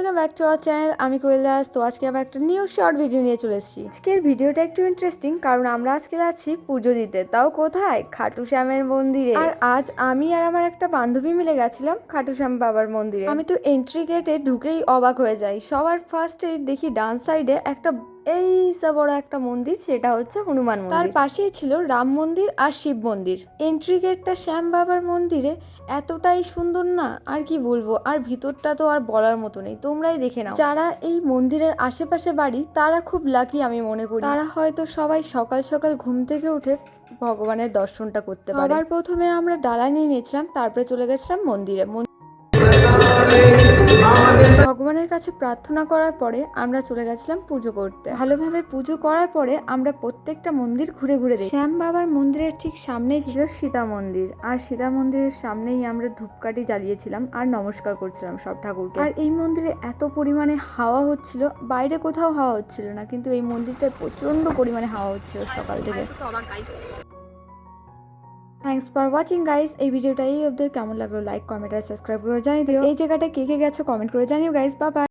Welcome back to our channel. আমি কৈলাস। তো আজকে আবার একটা নিউ শর্ট ভিডিও নিয়ে চলে এসেছি। আজকের ভিডিওটা একটু ইন্টারেস্টিং, কারণ আমরা আজকে যাচ্ছি পুজো দিতে, তাও কোথায়? খাটু শ্যামের মন্দিরে। আর আজ আমি আর আমার একটা বান্ধবী মিলে গেছিলাম খাটু শ্যাম বাবার মন্দিরে। আমি তো এন্ট্রি গেটে ঢুকেই অবাক হয়ে যাই। সবার ফার্স্টেই দেখি ডান সাইডে একটা এই বড় একটা মন্দির, সেটা হচ্ছে হনুমান মন্দির। তার পাশেই ছিল রাম মন্দির আর শিব মন্দির। এন্ট্রি গেটটা শ্যাম বাবার মন্দিরে এতটাই সুন্দর না, আর কি বলবো। আর ভিতরটা তো আর বলার মতো নেই, তোমরাই দেখে নাও। যারা এই মন্দিরের আশেপাশে বাড়ি তারা খুব লাকি আমি মনে করি। তারা হয়তো সবাই সকাল সকাল ঘুম থেকে উঠে ভগবানের দর্শনটা করতে পারে। সবার প্রথমে আমরা ডালা নিয়ে নিয়েছিলাম, তারপরে চলে গেছিলাম মন্দিরে। ভগবানের কাছে প্রার্থনা করার পরে আমরা চলে গেছিলাম পুজো করতে। ভালোভাবে পুজো করার পরে আমরা প্রত্যেকটা মন্দির ঘুরে ঘুরে দেখি। শ্যাম বাবার মন্দিরের ঠিক সামনেই ছিল সীতা মন্দির, আর সীতা মন্দিরের সামনেই আমরা ধূপকাঠি জ্বালিয়েছিলাম আর নমস্কার করছিলাম সব ঠাকুরকে। আর এই মন্দিরে এত পরিমাণে হাওয়া হচ্ছিল, বাইরে কোথাও হাওয়া হচ্ছিল না, কিন্তু এই মন্দিরটায় প্রচন্ড পরিমাণে হাওয়া হচ্ছিল সকাল থেকে। Thanks for watching guys. এই ভিডিওটা এই অবধি কেমন লাগলো লাইক, কমেন্ট আর সাবস্ক্রাইব করে জানিয়ে দিও। এই জায়গাটা কে কে গেছো কমেন্ট করে জানিও গাইস। Bye bye.